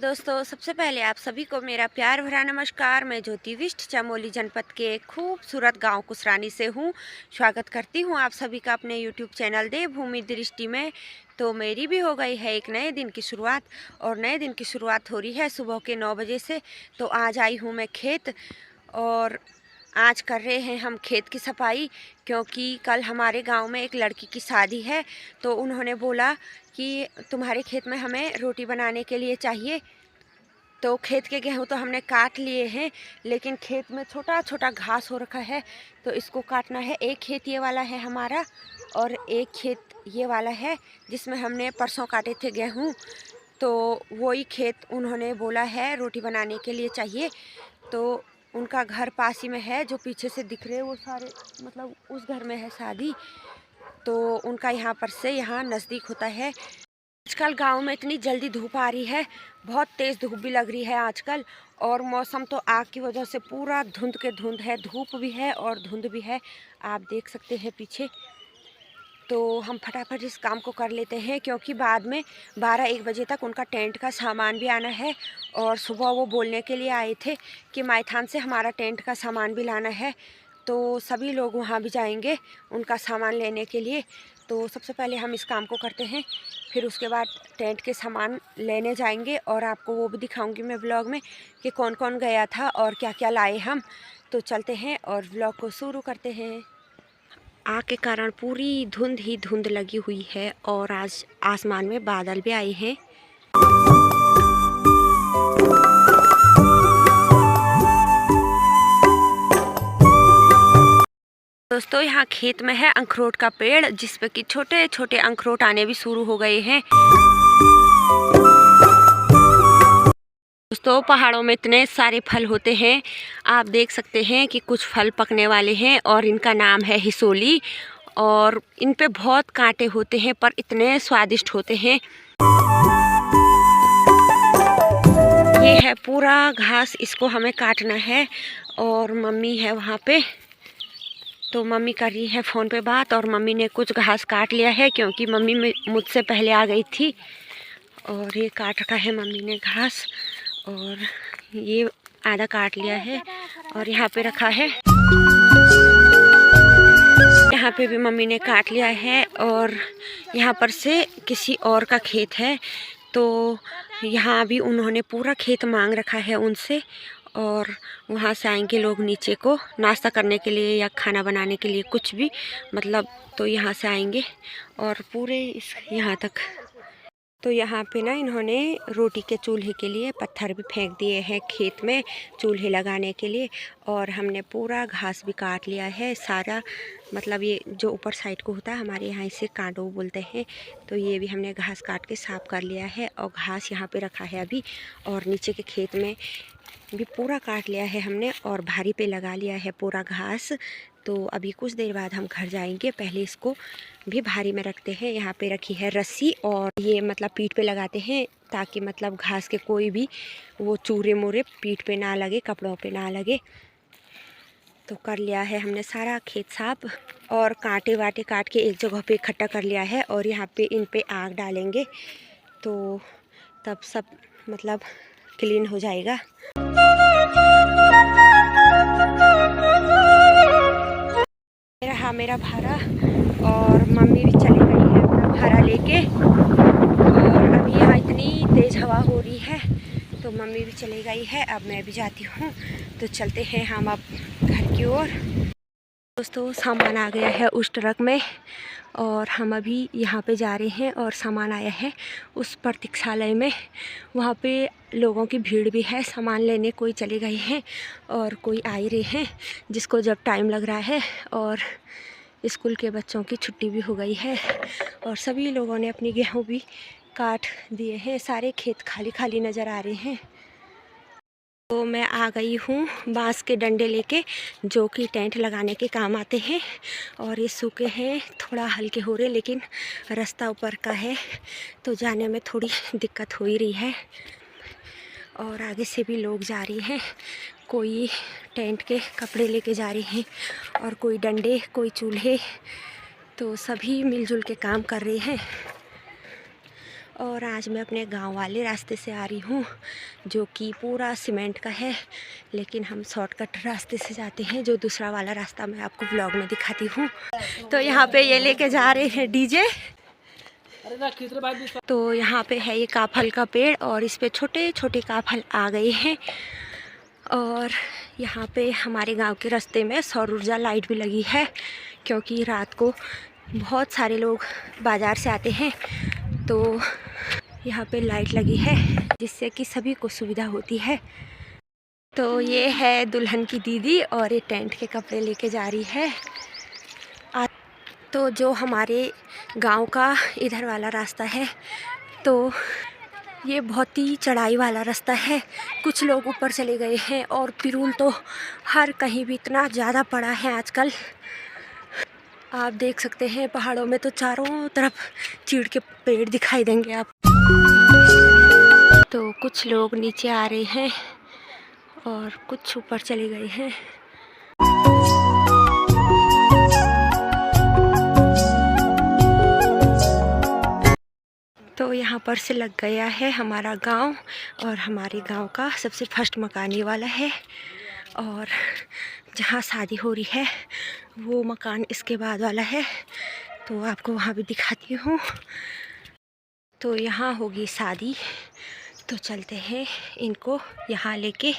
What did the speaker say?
दोस्तों, सबसे पहले आप सभी को मेरा प्यार भरा नमस्कार। मैं ज्योति विष्ट चमोली जनपद के खूबसूरत गांव कुसरानी से हूं। स्वागत करती हूं आप सभी का अपने यूट्यूब चैनल देवभूमि दृष्टि में। तो मेरी भी हो गई है एक नए दिन की शुरुआत, और नए दिन की शुरुआत हो रही है सुबह के 9 बजे से। तो आज आई हूँ मैं खेत, और आज कर रहे हैं हम खेत की सफाई, क्योंकि कल हमारे गांव में एक लड़की की शादी है। तो उन्होंने बोला कि तुम्हारे खेत में हमें रोटी बनाने के लिए चाहिए। तो खेत के गेहूँ तो हमने काट लिए हैं, लेकिन खेत में छोटा छोटा घास हो रखा है, तो इसको काटना है। एक खेत ये वाला है हमारा, और एक खेत ये वाला है जिसमें हमने परसों काटे थे गेहूँ। तो वही खेत उन्होंने बोला है रोटी बनाने के लिए चाहिए। तो उनका घर पास ही में है, जो पीछे से दिख रहे वो सारे, मतलब उस घर में है शादी। तो उनका यहाँ पर से यहाँ नज़दीक होता है। आजकल गांव में इतनी जल्दी धूप आ रही है, बहुत तेज़ धूप भी लग रही है आजकल। और मौसम तो आग की वजह से पूरा धुंध के धुंध है, धूप भी है और धुंध भी है, आप देख सकते हैं पीछे। तो हम फटाफट इस काम को कर लेते हैं, क्योंकि बाद में 12-1 बजे तक उनका टेंट का सामान भी आना है। और सुबह वो बोलने के लिए आए थे कि मायथान से हमारा टेंट का सामान भी लाना है। तो सभी लोग वहाँ भी जाएंगे उनका सामान लेने के लिए। तो सबसे पहले हम इस काम को करते हैं, फिर उसके बाद टेंट के सामान लेने जाएंगे, और आपको वो भी दिखाऊंगी मैं ब्लॉग में कि कौन कौन गया था और क्या क्या लाए हम। तो चलते हैं और ब्लॉग को शुरू करते हैं। आग के कारण पूरी धुंध ही धुंध लगी हुई है, और आज आसमान में बादल भी आए हैं। दोस्तों, यहाँ खेत में है अखरोट का पेड़, जिस पे कि छोटे छोटे अखरोट आने भी शुरू हो गए हैं। दोस्तों, पहाड़ों में इतने सारे फल होते हैं, आप देख सकते हैं कि कुछ फल पकने वाले हैं, और इनका नाम है हिसोली। और इन पे बहुत कांटे होते हैं, पर इतने स्वादिष्ट होते हैं। ये है पूरा घास, इसको हमें काटना है, और मम्मी है वहाँ पे। तो मम्मी कर रही है फ़ोन पे बात, और मम्मी ने कुछ घास काट लिया है, क्योंकि मम्मी मुझसे पहले आ गई थी। और ये काट रखा है मम्मी ने घास, और ये आधा काट लिया है, और यहाँ पे रखा है। यहाँ पे भी मम्मी ने काट लिया है, और यहाँ पर से किसी और का खेत है। तो यहाँ भी उन्होंने पूरा खेत मांग रखा है उनसे, और वहाँ से आएंगे लोग नीचे को नाश्ता करने के लिए या खाना बनाने के लिए, कुछ भी मतलब। तो यहाँ से आएंगे और पूरे इस यहाँ तक। तो यहाँ पे ना इन्होंने रोटी के चूल्हे के लिए पत्थर भी फेंक दिए हैं खेत में, चूल्हे लगाने के लिए। और हमने पूरा घास भी काट लिया है सारा, मतलब ये जो ऊपर साइड को होता है, हमारे यहाँ इसे कांडो बोलते हैं। तो ये भी हमने घास काट के साफ़ कर लिया है, और घास यहाँ पे रखा है अभी। और नीचे के खेत में भी पूरा काट लिया है हमने, और भारी पे लगा लिया है पूरा घास। तो अभी कुछ देर बाद हम घर जाएंगे, पहले इसको भी भारी में रखते हैं। यहाँ पे रखी है रस्सी, और ये मतलब पीठ पे लगाते हैं, ताकि मतलब घास के कोई भी वो चूरे मोरे पीठ पे ना लगे, कपड़ों पे ना लगे। तो कर लिया है हमने सारा खेत साफ, और कांटे वाटे काट के एक जगह पे इकट्ठा कर लिया है, और यहाँ पे इन पे आग डालेंगे, तो तब सब मतलब क्लीन हो जाएगा। मेरा भारा, और मम्मी भी चली गई है अपना भारा लेके। और अभी यहाँ इतनी तेज़ हवा हो रही है, तो मम्मी भी चली गई है, अब मैं भी जाती हूँ। तो चलते हैं हम अब घर की ओर। दोस्तों, सामान आ गया है उस ट्रक में, और हम अभी यहाँ पे जा रहे हैं। और सामान आया है उस प्रतीक्षालय में, वहाँ पे लोगों की भीड़ भी है, सामान लेने कोई चले गए हैं और कोई आ ही रहे हैं, जिसको जब टाइम लग रहा है। और स्कूल के बच्चों की छुट्टी भी हो गई है, और सभी लोगों ने अपनी गेहूँ भी काट दिए हैं, सारे खेत खाली खाली नज़र आ रहे हैं। तो मैं आ गई हूँ बांस के डंडे लेके, जो कि टेंट लगाने के काम आते हैं। और ये सूखे हैं, थोड़ा हल्के हो रहे, लेकिन रास्ता ऊपर का है, तो जाने में थोड़ी दिक्कत हो ही रही है। और आगे से भी लोग जा रही हैं, कोई टेंट के कपड़े लेके जा रहे हैं, और कोई डंडे, कोई चूल्हे। तो सभी मिलजुल के काम कर रहे हैं। और आज मैं अपने गांव वाले रास्ते से आ रही हूँ, जो कि पूरा सीमेंट का है, लेकिन हम शॉर्टकट रास्ते से जाते हैं। जो दूसरा वाला रास्ता मैं आपको ब्लॉग में दिखाती हूँ। तो यहाँ पे ये लेके जा रहे हैं डीजे। तो यहाँ पे है ये काफल का पेड़ और इस पे छोटे छोटे काफल आ गए हैं। और यहाँ पे हमारे गांव के रास्ते में सौर ऊर्जा लाइट भी लगी है, क्योंकि रात को बहुत सारे लोग बाज़ार से आते हैं, तो यहाँ पे लाइट लगी है जिससे कि सभी को सुविधा होती है। तो ये है दुल्हन की दीदी और ये टेंट के कपड़े लेके जा रही है। तो जो हमारे गांव का इधर वाला रास्ता है, तो ये बहुत ही चढ़ाई वाला रास्ता है। कुछ लोग ऊपर चले गए हैं और पिरूल तो हर कहीं भी इतना ज़्यादा पड़ा है आजकल। आप देख सकते हैं पहाड़ों में तो चारों तरफ चीड़ के पेड़ दिखाई देंगे आप। तो कुछ लोग नीचे आ रहे हैं और कुछ ऊपर चले गए हैं। तो यहाँ पर से लग गया है हमारा गांव, और हमारे गांव का सबसे फर्स्ट मकान ये वाला है। और जहाँ शादी हो रही है वो मकान इसके बाद वाला है, तो आपको वहाँ भी दिखाती हूँ। तो यहाँ होगी शादी, तो चलते हैं इनको यहाँ लेके।